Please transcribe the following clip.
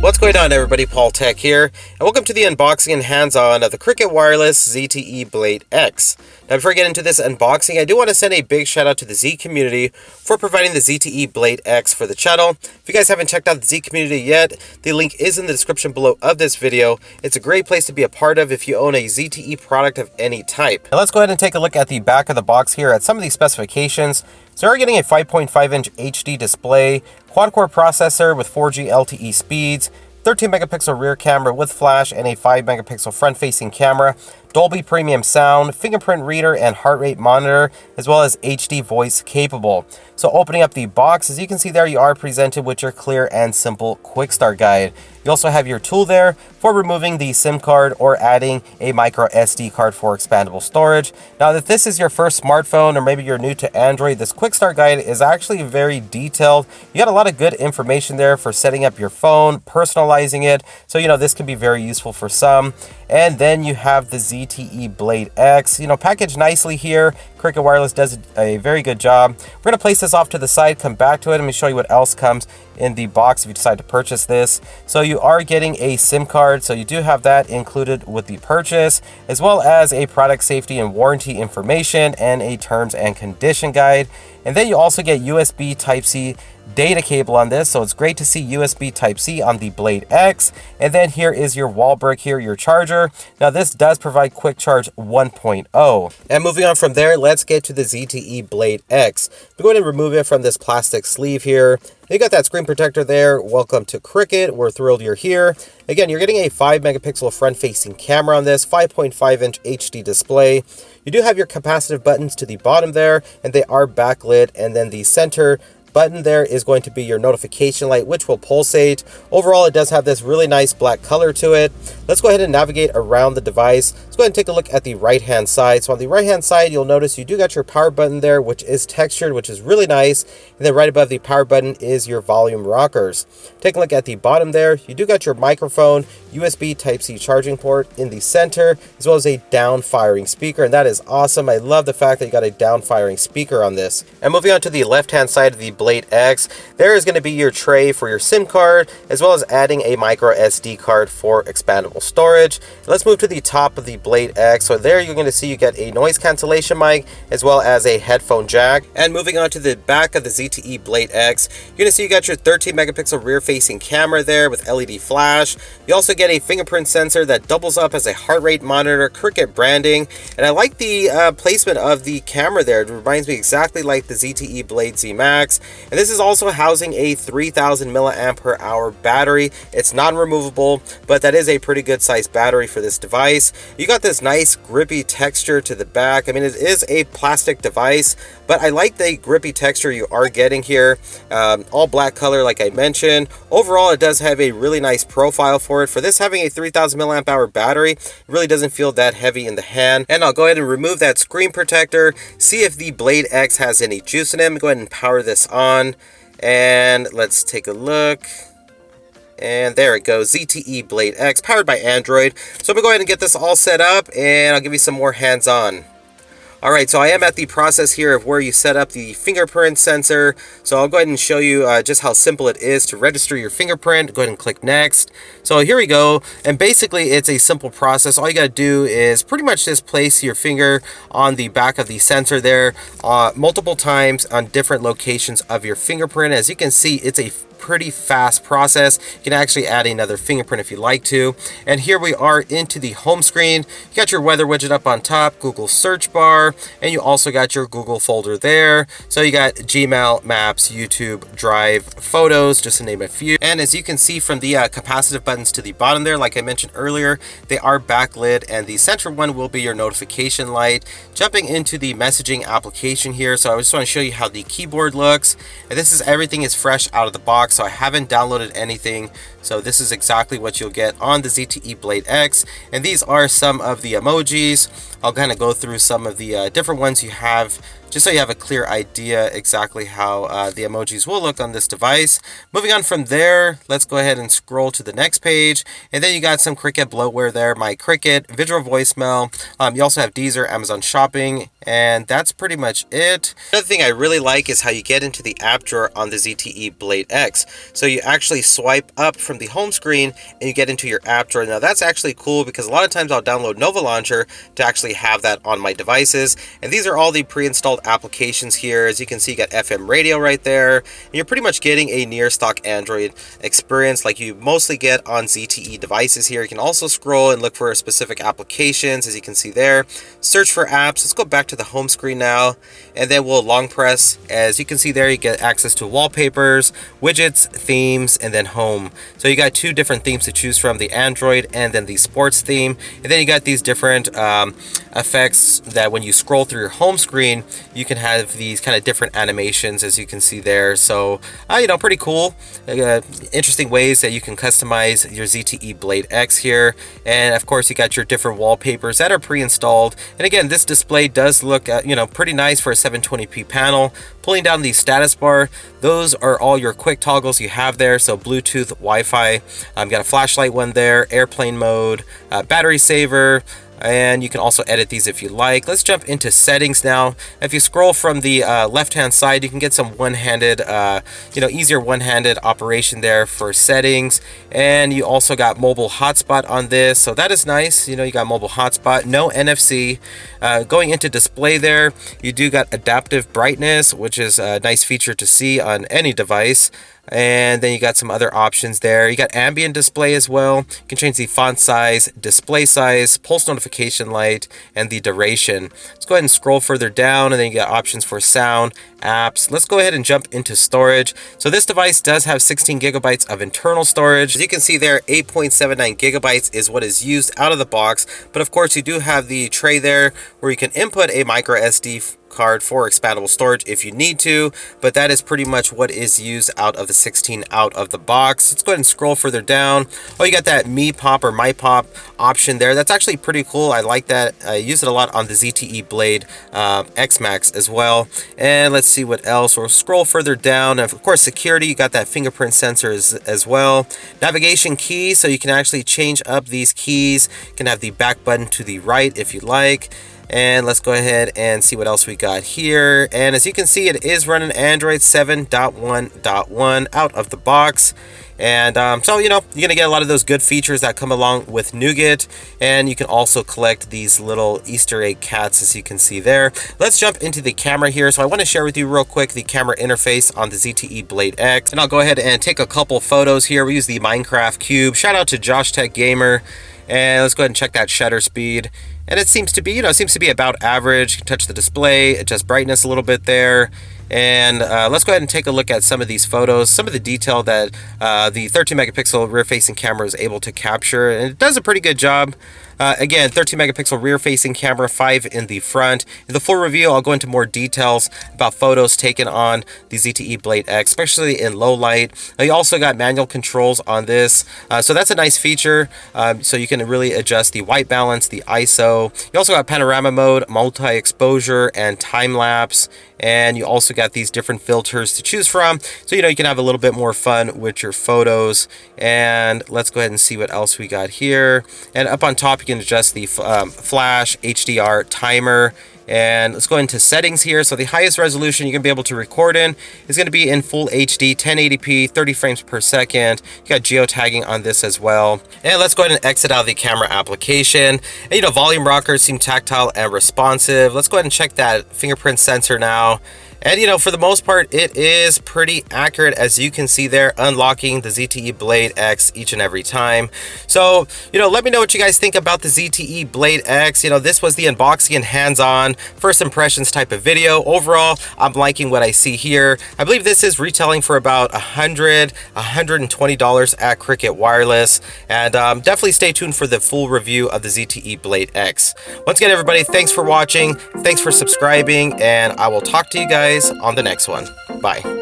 What's going on, everybody? Paul Tech here, and welcome to the unboxing and hands-on of the Cricket Wireless ZTE Blade X. Now, before I get into this unboxing, I do want to send a big shout out to the Z community for providing the ZTE Blade X for the channel. If you guys haven't checked out the Z community yet, the link is in the description below of this video. It's a great place to be a part of if you own a ZTE product of any type. Now, let's go ahead and take a look at the back of the box here at some of these specifications. So you're getting a 5.5-inch HD display, quad-core processor with 4G LTE speeds, 13 megapixel rear camera with flash, and a 5 megapixel front-facing camera, Dolby Premium sound, fingerprint reader, and heart rate monitor, as well as HD voice capable. So opening up the box, as you can see there, you are presented with your clear and simple quick start guide. You also have your tool there for removing the SIM card or adding a micro SD card for expandable storage. Now, if this is your first smartphone or maybe you're new to Android, this quick start guide is actually very detailed. You got a lot of good information there for setting up your phone, personalizing it. So, this can be very useful for some. And then you have the ZTE Blade X, packaged nicely here. Cricket Wireless does a very good job. We're going to place this off to the side, come back to it, and let me show you what else comes in the box if you decide to purchase this. So you are getting a SIM card, so you do have that included with the purchase, as well as a product safety and warranty information and a terms and condition guide. And then you also get USB Type-C data cable on this, so it's great to see USB Type-C on the Blade X. And then here is your wall brick here, your charger. Now this does provide Quick Charge 1.0. And moving on from there, let's get to the ZTE Blade X. We're going to remove it from this plastic sleeve here. You got that screen protector there. Welcome to Cricket. We're thrilled you're here. Again, you're getting a 5 megapixel front-facing camera on this, 5.5-inch HD display. You do have your capacitive buttons to the bottom there, and they are backlit, and then the center button there is going to be your notification light, which will pulsate. Overall, it does have this really nice black color to it. Let's go ahead and navigate around the device. Let's go ahead and take a look at the right-hand side. So on the right-hand side, you'll notice you do got your power button there, which is textured, which is really nice. And then right above the power button is your volume rockers. Take a look at the bottom there. You do got your microphone, USB Type-C charging port in the center, as well as a down-firing speaker. And that is awesome. I love the fact that you got a down-firing speaker on this. And moving on to the left-hand side of the Blade X, there is going to be your tray for your SIM card, as well as adding a micro SD card for expandable storage. Let's move to the top of the Blade X. So there you're going to see you get a noise cancellation mic, as well as a headphone jack. And moving on to the back of the ZTE Blade X, you're going to see you got your 13 megapixel rear facing camera there with LED flash. You also get a fingerprint sensor that doubles up as a heart rate monitor, Cricket branding. And I like the placement of the camera there. It reminds me exactly like the ZTE Blade Z Max. And this is also housing a 3000 milliamp hour battery. It's non-removable, but that is a pretty good sized battery for this device. You got this nice grippy texture to the back. I mean, it is a plastic device, but I like the grippy texture you are getting here. All black color, like I mentioned. Overall, it does have a really nice profile for it. For this having a 3000 milliamp hour battery, it really doesn't feel that heavy in the hand. And I'll go ahead and remove that screen protector, see if the Blade X has any juice in it. Go ahead and power this on, and let's take a look. And there it goes, ZTE Blade X, powered by Android. So I'm gonna go ahead and get this all set up, and I'll give you some more hands-on. Alright, so I am at the process here of where you set up the fingerprint sensor. So I'll go ahead and show you just how simple it is to register your fingerprint. Go ahead and click next. So here we go. And basically it's a simple process. All you got to do is pretty much just place your finger on the back of the sensor there multiple times on different locations of your fingerprint. As you can see, it's a pretty fast process. You can actually add another fingerprint if you like to. And here we are into the home screen. You got your weather widget up on top, Google search bar, and you also got your Google folder there. So you got Gmail, Maps, YouTube, Drive, Photos, just to name a few. And as you can see from the capacitive buttons to the bottom there, like I mentioned earlier, they are backlit, and the center one will be your notification light. Jumping into the messaging application here, so I just want to show you how the keyboard looks. And this is everything is fresh out of the box. So I haven't downloaded anything. So this is exactly what you'll get on the ZTE Blade X. And these are some of the emojis. I'll kind of go through some of the different ones you have, just so you have a clear idea exactly how the emojis will look on this device. Moving on from there, let's go ahead and scroll to the next page. And then you got some Cricket bloatware there, My Cricket, visual voicemail. You also have Deezer, Amazon Shopping, and that's pretty much it. Another thing I really like is how you get into the app drawer on the ZTE Blade X. So you actually swipe up from the home screen and you get into your app drawer. Now that's actually cool because a lot of times I'll download Nova Launcher to actually have that on my devices. And these are all the pre-installed applications here. As you can see, you got FM radio right there. And you're pretty much getting a near stock Android experience like you mostly get on ZTE devices here. You can also scroll and look for specific applications, as you can see there. Search for apps. Let's go back to the home screen now, and then we'll long press. As you can see there, you get access to wallpapers, widgets, themes, and then home. So you got two different themes to choose from, the Android and then the sports theme. And then you got these different effects that when you scroll through your home screen, you can have these kind of different animations, as you can see there. So you know, pretty cool, interesting ways that you can customize your ZTE Blade X here. And of course, you got your different wallpapers that are pre-installed. And again, this display does look you know, pretty nice for a 720p panel. Pulling down the status bar, those are all your quick toggles you have there. So Bluetooth, Wi-Fi, got a flashlight one there, airplane mode, battery saver, and you can also edit these if you like. Let's jump into settings now. If you scroll from the left-hand side, you can get some one-handed, you know, easier one-handed operation there for settings. And you also got mobile hotspot on this, so that is nice. You know, you got mobile hotspot, no NFC. Going into display there, you do got adaptive brightness, which is a nice feature to see on any device. And then you got some other options there. You got ambient display as well. You can change the font size, display size, pulse notification light, and the duration. Let's go ahead and scroll further down, and then you got options for sound, apps. Let's go ahead and jump into storage. So this device does have 16 gigabytes of internal storage. As you can see there, 8.79 gigabytes is what is used out of the box. But of course, you do have the tray there where you can input a micro SD card for expandable storage if you need to, but that is pretty much what is used out of the 16 out of the box. Let's go ahead and scroll further down. Oh, you got that Me Pop or My Pop option there. That's actually pretty cool. I like that. I use it a lot on the ZTE Blade X Max as well. And let's see what else. We'll scroll further down. And of course, security, you got that fingerprint sensor as well. Navigation keys, so you can actually change up these keys. You can have the back button to the right if you like. And let's go ahead and see what else we got here. And as you can see, it is running Android 7.1.1 out of the box. And so, you know, you're going to get a lot of those good features that come along with Nougat. And you can also collect these little Easter egg cats, as you can see there. Let's jump into the camera here. So I want to share with you real quick the camera interface on the ZTE Blade X. And I'll go ahead and take a couple photos here. We use the Minecraft Cube. Shout out to Josh Tech Gamer. And let's go ahead and check that shutter speed. And it seems to be, you know, seems to be about average. You can touch the display, adjust brightness a little bit there. And let's go ahead and take a look at some of these photos, some of the detail that the 13 megapixel rear facing camera is able to capture. And it does a pretty good job. Again, 13 megapixel rear facing camera, 5 in the front. In the full review, I'll go into more details about photos taken on the ZTE Blade X, especially in low light. You also got manual controls on this. So that's a nice feature. So you can really adjust the white balance, the ISO. You also got panorama mode, multi-exposure, and time lapse. And you also got these different filters to choose from. So, you know, you can have a little bit more fun with your photos. And let's go ahead and see what else we got here. And up on top, you can adjust the flash, HDR, timer. And let's go into settings here. So the highest resolution you're going to be able to record in is going to be in full HD, 1080p, 30 frames per second. You got geotagging on this as well. And let's go ahead and exit out of the camera application. And, you know, volume rockers seem tactile and responsive. Let's go ahead and check that fingerprint sensor now. And, you know, for the most part, it is pretty accurate, as you can see there, unlocking the ZTE Blade X each and every time. So, you know, let me know what you guys think about the ZTE Blade X. You know, this was the unboxing and hands-on first impressions type of video. Overall, I'm liking what I see here. I believe this is retailing for about $120 at Cricket Wireless. And definitely stay tuned for the full review of the ZTE Blade X. Once again, everybody, thanks for watching. Thanks for subscribing. And I will talk to you guys on the next one. Bye.